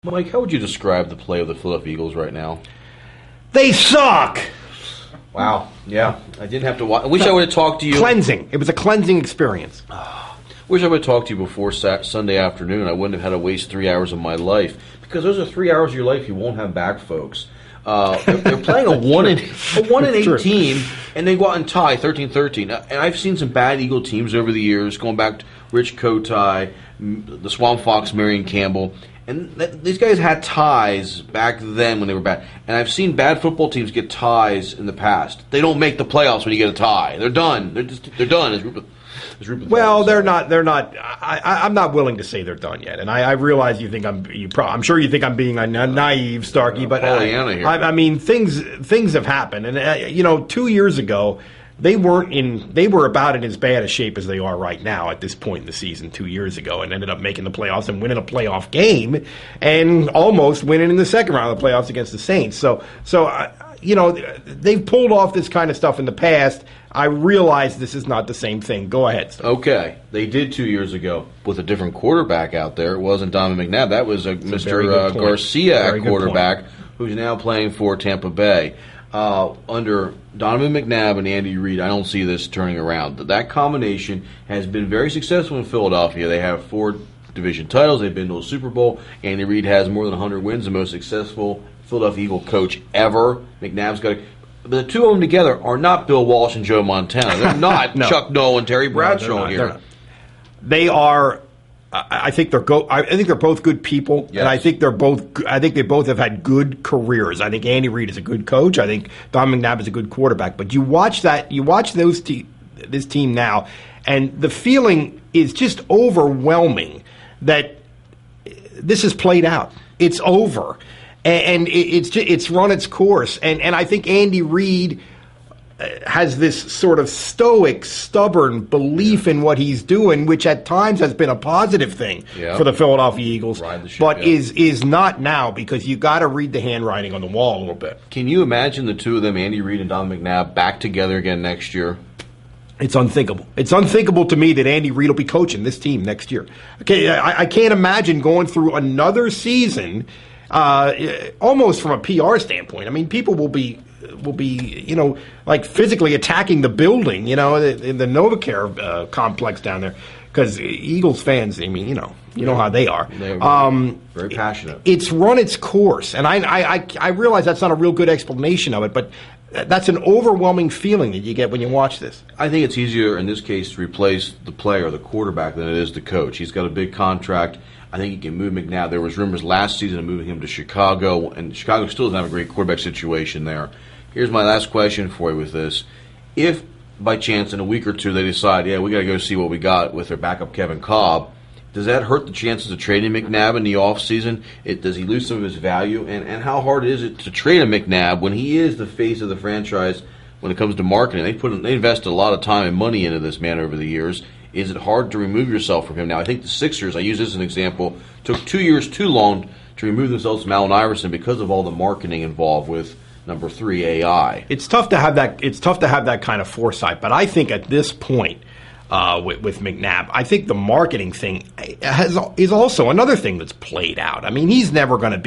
Mike, how would you describe the play of the Philadelphia Eagles right now? They suck. Wow. Yeah. I didn't have to watch. I wish I would have talked to you. Cleansing. It was a cleansing experience. Wish I would have talked to you before Sunday afternoon. I wouldn't have had to waste 3 hours of my life. Because those are 3 hours of your life you won't have back, folks. They're playing a 1-8 team, and they go out and tie 13-13. And I've seen some bad Eagle teams over the years, going back to Rich Kotite, the Swamp Fox, Marion Campbell. And these guys had ties back then when they were bad. And I've seen bad football teams get ties in the past. They don't make the playoffs when you get a tie. They're done. They're done. Well, they're not. They're not. I'm not willing to say they're done yet. And I realize you think I'm sure you think I'm being naive, Starkey. But I mean, things have happened. And 2 years ago, they were about in as bad a shape as they are right now at this point in the season 2 years ago, and ended up making the playoffs and winning a playoff game and almost winning in the second round of the playoffs against the Saints. So they've pulled off this kind of stuff in the past. I realize this is not the same thing. Go ahead, Steve. Okay. They did 2 years ago with a different quarterback out there. It wasn't Donovan McNabb. That was Mr. Garcia at quarterback, who's now playing for Tampa Bay. Under Donovan McNabb and Andy Reid, I don't see this turning around. That combination has been very successful in Philadelphia. They have 4 division titles. They've been to a Super Bowl. Andy Reid has more than 100 wins, the most successful Philadelphia Eagle coach ever. McNabb's got but the two of them together are not Bill Walsh and Joe Montana. They're not no. Chuck Noll and Terry Bradshaw here. They are. I think they're both good people, yes. And I think they both have had good careers. I think Andy Reid is a good coach. I think Don McNabb is a good quarterback. But you watch this team now, and the feeling is just overwhelming that this is played out. It's over. And it's run its course, and I think Andy Reid has this sort of stoic, stubborn belief in what he's doing, which at times has been a positive thing for the Philadelphia Eagles, but is not now, because you got to read the handwriting on the wall a little bit. Can you imagine the two of them, Andy Reid and Don McNabb, back together again next year? It's unthinkable. It's unthinkable to me that Andy Reid will be coaching this team next year. Okay, I can't imagine going through another season. Almost from a PR standpoint. I mean, people will be like physically attacking the building, in the Novacare complex down there, because Eagles fans, I mean, you know how they are. They're very passionate. It's run its course, and I realize that's not a real good explanation of it, but that's an overwhelming feeling that you get when you watch this. I think it's easier in this case to replace the player, the quarterback, than it is the coach. He's got a big contract. I think he can move McNabb. There was rumors last season of moving him to Chicago, and Chicago still doesn't have a great quarterback situation there. Here's my last question for you with this. If, by chance, in a week or two, they decide, we got to go see what we got with their backup Kevin Kolb, does that hurt the chances of trading McNabb in the offseason? Does he lose some of his value? And how hard is it to trade a McNabb when he is the face of the franchise when it comes to marketing? They invested a lot of time and money into this man over the years. Is it hard to remove yourself from him? Now, I think the Sixers, I use this as an example, took 2 years too long to remove themselves from Allen Iverson because of all the marketing involved with number 3 AI. It's tough to have that. It's tough to have that kind of foresight. But I think at this point, with McNabb, I think the marketing thing is also another thing that's played out. I mean, he's never going to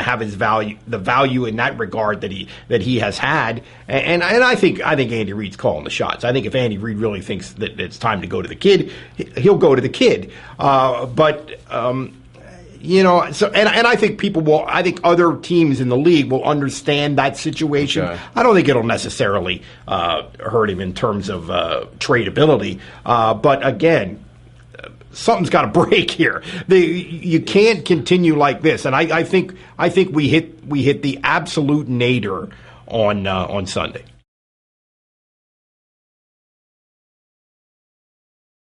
have the value in that regard that he has had. And I think Andy Reid's calling the shots. I think if Andy Reid really thinks that it's time to go to the kid, he'll go to the kid. So I think I think other teams in the league will understand that situation. Okay. I don't think it'll necessarily hurt him in terms of tradability. But again, something's got to break here. You can't continue like this. And I think we hit the absolute nadir on Sunday.